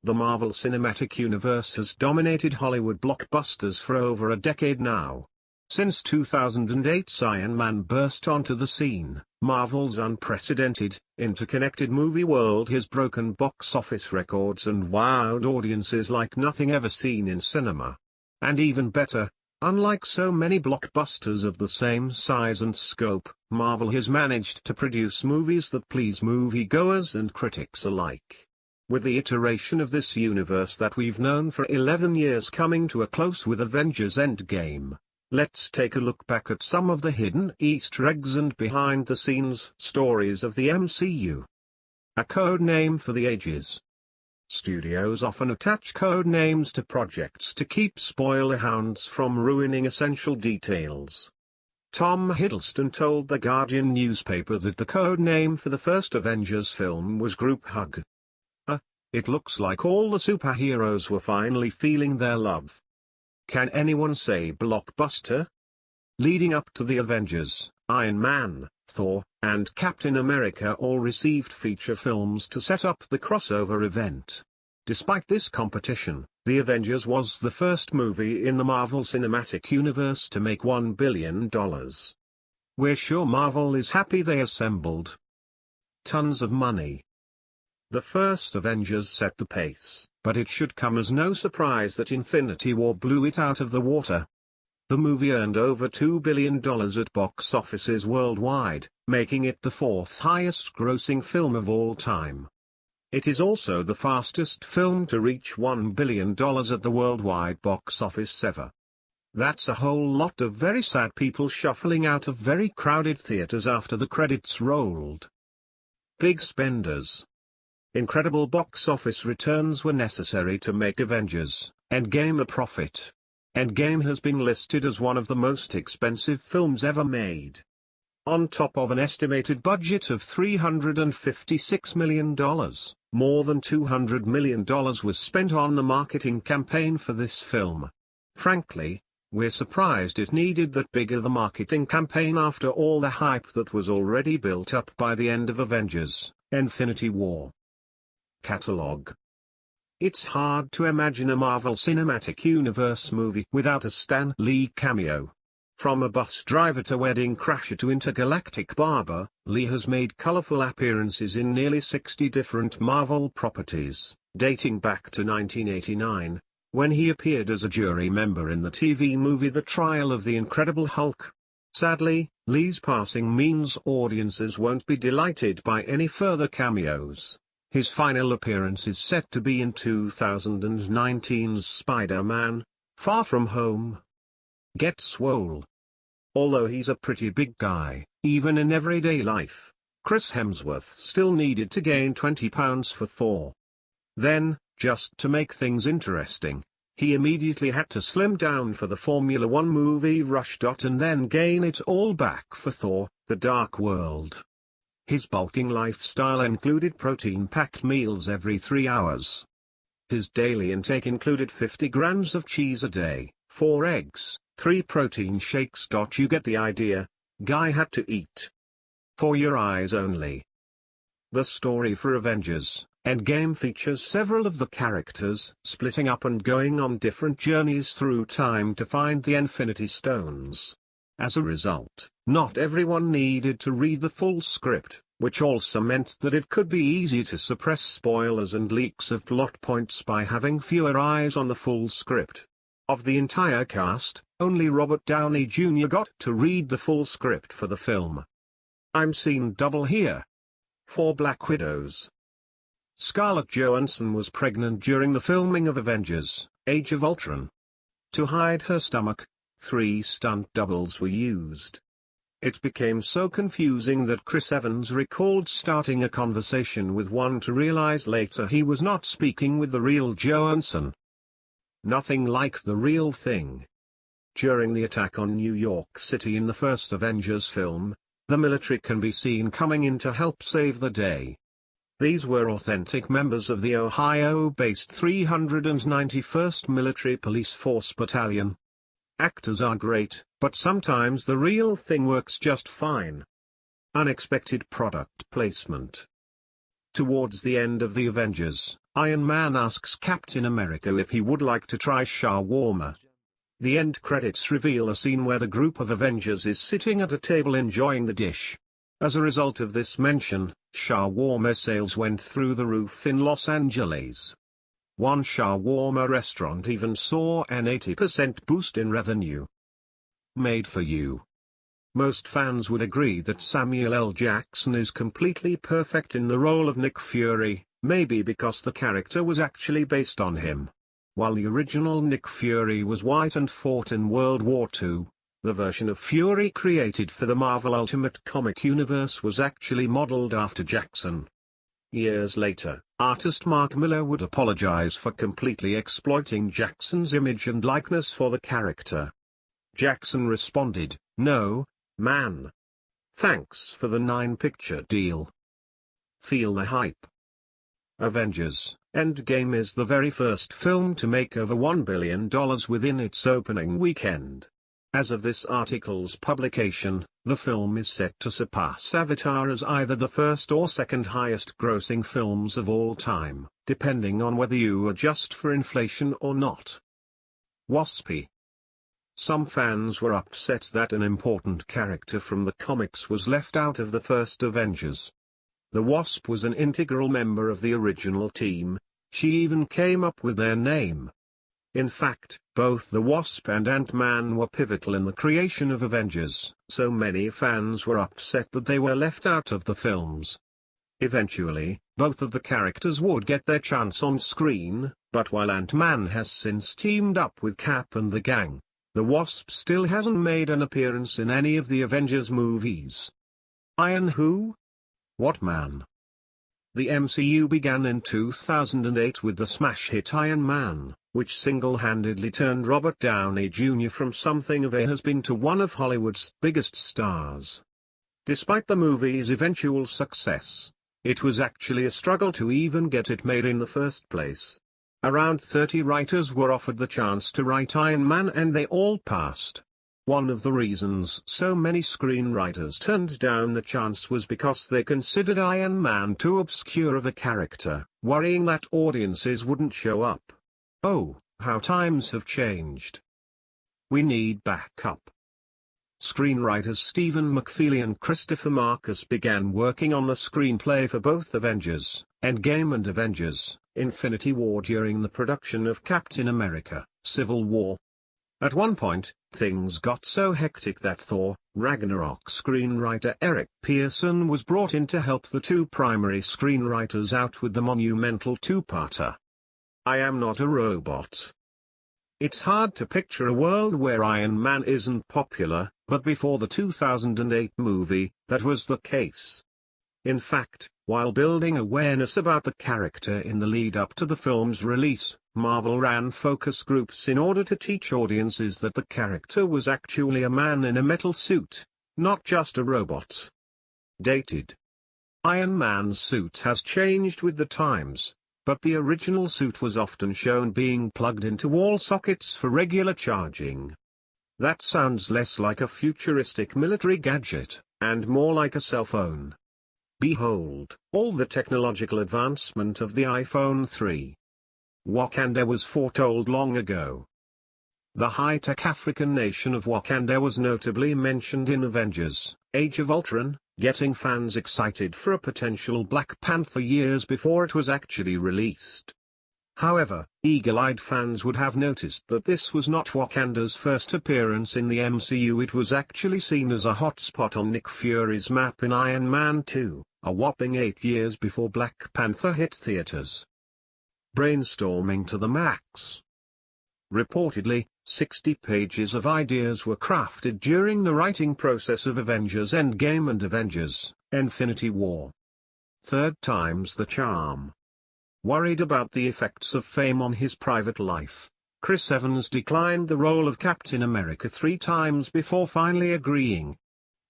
The Marvel Cinematic Universe has dominated Hollywood blockbusters for over a decade now. Since 2008's Iron Man burst onto the scene, Marvel's unprecedented, interconnected movie world has broken box office records and wowed audiences like nothing ever seen in cinema. And even better, unlike so many blockbusters of the same size and scope, Marvel has managed to produce movies that please moviegoers and critics alike. With the iteration of this universe that we've known for 11 years coming to a close with Avengers Endgame, let's take a look back at some of the hidden Easter eggs and behind-the-scenes stories of the MCU. A code name for the ages. Studios often attach code names to projects to keep spoiler hounds from ruining essential details. Tom Hiddleston told The Guardian newspaper that the code name for the first Avengers film was Group Hug. It looks like all the superheroes were finally feeling their love. Can anyone say blockbuster? Leading up to the Avengers, Iron Man, Thor, and Captain America all received feature films to set up the crossover event. Despite this competition, The Avengers was the first movie in the Marvel Cinematic Universe to make $1 billion. We're sure Marvel is happy they assembled tons of money. The first Avengers set the pace, but it should come as no surprise that Infinity War blew it out of the water. The movie earned over $2 billion at box offices worldwide, making it the fourth highest-grossing film of all time. It is also the fastest film to reach $1 billion at the worldwide box office ever. That's a whole lot of very sad people shuffling out of very crowded theaters after the credits rolled. Big spenders. Incredible box office returns were necessary to make Avengers Endgame a profit. Endgame has been listed as one of the most expensive films ever made. On top of an estimated budget of $356 million, more than $200 million was spent on the marketing campaign for this film. Frankly, we're surprised it needed that big of a marketing campaign after all the hype that was already built up by the end of Avengers: Infinity War. Catalog. It's hard to imagine a Marvel Cinematic Universe movie without a Stan Lee cameo. From a bus driver to wedding crasher to intergalactic barber, Lee has made colorful appearances in nearly 60 different Marvel properties, dating back to 1989, when he appeared as a jury member in the TV movie The Trial of the Incredible Hulk. Sadly, Lee's passing means audiences won't be delighted by any further cameos. His final appearance is set to be in 2019's Spider-Man: Far From Home. Get swole. Although he's a pretty big guy, even in everyday life, Chris Hemsworth still needed to gain 20 pounds for Thor. Then, just to make things interesting, he immediately had to slim down for the Formula One movie Rush. And then gain it all back for Thor: The Dark World. His bulking lifestyle included protein-packed meals every 3 hours. His daily intake included 50 grams of cheese a day, 4 eggs, 3 protein shakes. You get the idea. Guy had to eat. For your eyes only. The story for Avengers Endgame features several of the characters splitting up and going on different journeys through time to find the Infinity Stones. As a result, not everyone needed to read the full script, which also meant that it could be easy to suppress spoilers and leaks of plot points by having fewer eyes on the full script. Of the entire cast, only Robert Downey Jr. got to read the full script for the film. I'm seeing double here. 4 Black Widows. Scarlett Johansson was pregnant during the filming of Avengers: Age of Ultron. To hide her stomach, 3 stunt doubles were used. It became so confusing that Chris Evans recalled starting a conversation with one to realize later he was not speaking with the real Johansson. Nothing like the real thing. During the attack on New York City in the first Avengers film, the military can be seen coming in to help save the day. These were authentic members of the Ohio-based 391st Military Police Force Battalion. Actors are great, but sometimes the real thing works just fine. Unexpected product placement. Towards the end of the Avengers, Iron Man asks Captain America if he would like to try shawarma. The end credits reveal a scene where the group of Avengers is sitting at a table enjoying the dish. As a result of this mention, shawarma sales went through the roof in Los Angeles. One shawarma restaurant even saw an 80% boost in revenue. Made for you. Most fans would agree that Samuel L. Jackson is completely perfect in the role of Nick Fury, maybe because the character was actually based on him. While the original Nick Fury was white and fought in World War II, the version of Fury created for the Marvel Ultimate Comic Universe was actually modeled after Jackson. Years later, artist Mark Miller would apologize for completely exploiting Jackson's image and likeness for the character. Jackson responded, "No, man. Thanks for the 9-picture deal." Feel the hype. Avengers: Endgame is the very first film to make over $1 billion within its opening weekend. As of this article's publication, the film is set to surpass Avatar as either the first or second highest grossing films of all time, depending on whether you adjust for inflation or not. Waspy. Some fans were upset that an important character from the comics was left out of the first Avengers. The Wasp was an integral member of the original team. She even came up with their name. In fact, both the Wasp and Ant-Man were pivotal in the creation of Avengers, so many fans were upset that they were left out of the films. Eventually, both of the characters would get their chance on screen, but while Ant-Man has since teamed up with Cap and the gang, the Wasp still hasn't made an appearance in any of the Avengers movies. Iron Who? What Man? The MCU began in 2008 with the smash hit Iron Man, which single-handedly turned Robert Downey Jr. from something of a has-been to one of Hollywood's biggest stars. Despite the movie's eventual success, it was actually a struggle to even get it made in the first place. Around 30 writers were offered the chance to write Iron Man and they all passed. One of the reasons so many screenwriters turned down the chance was because they considered Iron Man too obscure of a character, worrying that audiences wouldn't show up. Oh, how times have changed. We need backup. Screenwriters Stephen McFeely and Christopher Marcus began working on the screenplay for both Avengers: Endgame and Avengers: Infinity War during the production of Captain America: Civil War. At one point, things got so hectic that Thor: Ragnarok screenwriter Eric Pearson was brought in to help the two primary screenwriters out with the monumental two-parter. I Am Not a Robot. It's hard to picture a world where Iron Man isn't popular, but before the 2008 movie, that was the case. In fact, while building awareness about the character in the lead-up to the film's release, Marvel ran focus groups in order to teach audiences that the character was actually a man in a metal suit, not just a robot. Dated. Iron Man's suit has changed with the times, but the original suit was often shown being plugged into wall sockets for regular charging. That sounds less like a futuristic military gadget, and more like a cell phone. Behold, all the technological advancement of the iPhone 3. Wakanda was foretold long ago. The high-tech African nation of Wakanda was notably mentioned in Avengers: Age of Ultron, getting fans excited for a potential Black Panther years before it was actually released. However, eagle-eyed fans would have noticed that this was not Wakanda's first appearance in the MCU. It was actually seen as a hotspot on Nick Fury's map in Iron Man 2, a whopping 8 years before Black Panther hit theaters. Brainstorming to the max. Reportedly, 60 pages of ideas were crafted during the writing process of Avengers: Endgame and Avengers: Infinity War. Third time's the charm. Worried about the effects of fame on his private life, Chris Evans declined the role of Captain America 3 times before finally agreeing.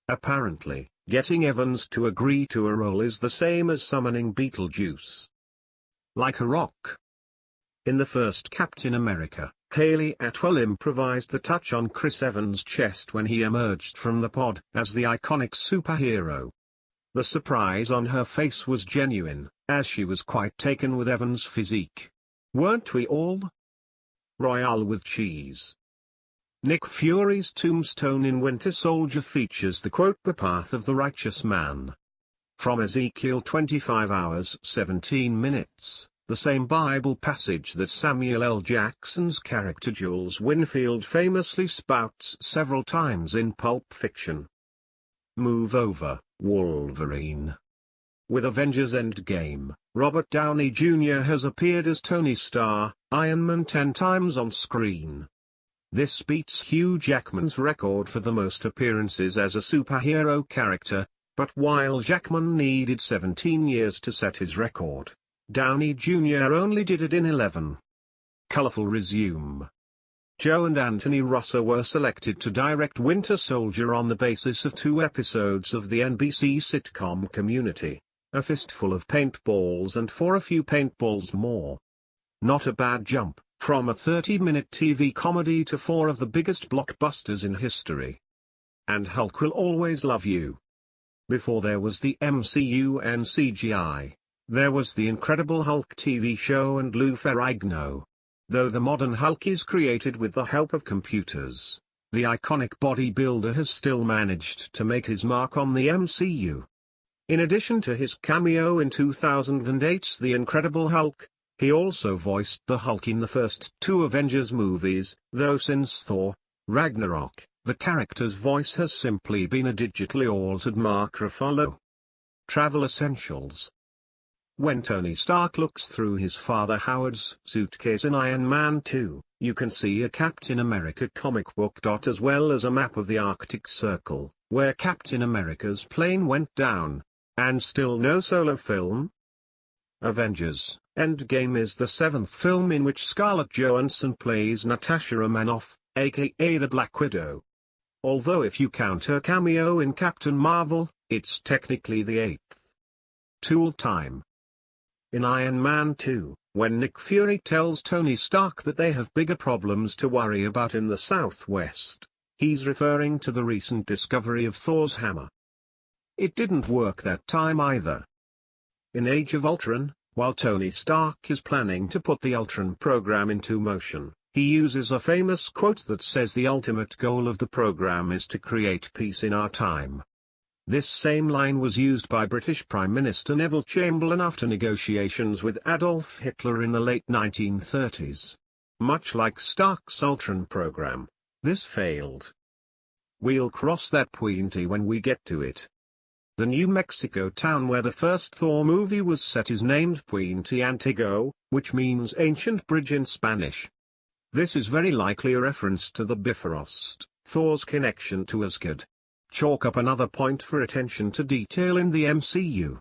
Apparently, getting Evans to agree to a role is the same as summoning Beetlejuice. Like a rock. In the first Captain America, Haley Atwell improvised the touch on Chris Evans' chest when he emerged from the pod as the iconic superhero. The surprise on her face was genuine, as she was quite taken with Evan's physique. Weren't we all? Royale with cheese. Nick Fury's tombstone in Winter Soldier features the quote, "The path of the righteous man." From Ezekiel 25 hours 17 minutes, the same Bible passage that Samuel L. Jackson's character Jules Winfield famously spouts several times in Pulp Fiction. Move over, Wolverine. With Avengers Endgame, Robert Downey Jr. has appeared as Tony Stark, Iron Man 10 times on screen. This beats Hugh Jackman's record for the most appearances as a superhero character, but while Jackman needed 17 years to set his record, Downey Jr. only did it in 11. Colorful resume. Joe and Anthony Russo were selected to direct Winter Soldier on the basis of 2 episodes of the NBC sitcom Community, A Fistful of Paintballs and For a Few Paintballs More. Not a bad jump, from a 30-minute TV comedy to 4 of the biggest blockbusters in history. And Hulk Will Always Love You. Before there was the MCU and CGI, there was the Incredible Hulk TV show and Lou Ferrigno. Though the modern Hulk is created with the help of computers, the iconic bodybuilder has still managed to make his mark on the MCU. In addition to his cameo in 2008's The Incredible Hulk, he also voiced the Hulk in the first 2 Avengers movies, though since Thor: Ragnarok, the character's voice has simply been a digitally altered Mark Ruffalo. Travel essentials. When Tony Stark looks through his father Howard's suitcase in Iron Man 2, you can see a Captain America comic book. As well as a map of the Arctic Circle, where Captain America's plane went down. And still no solo film? Avengers Endgame is the 7th film in which Scarlett Johansson plays Natasha Romanoff, aka the Black Widow. Although if you count her cameo in Captain Marvel, it's technically the 8th. Tool time. In Iron Man 2, when Nick Fury tells Tony Stark that they have bigger problems to worry about in the Southwest, he's referring to the recent discovery of Thor's hammer. It didn't work that time either. In Age of Ultron, while Tony Stark is planning to put the Ultron program into motion, he uses a famous quote that says the ultimate goal of the program is to create peace in our time. This same line was used by British Prime Minister Neville Chamberlain after negotiations with Adolf Hitler in the late 1930s. Much like Stark's Ultron program, this failed. We'll cross that point when we get to it. The New Mexico town where the first Thor movie was set is named Puente Antiguo, which means ancient bridge in Spanish. This is very likely a reference to the Bifrost, Thor's connection to Asgard. Chalk up another point for attention to detail in the MCU.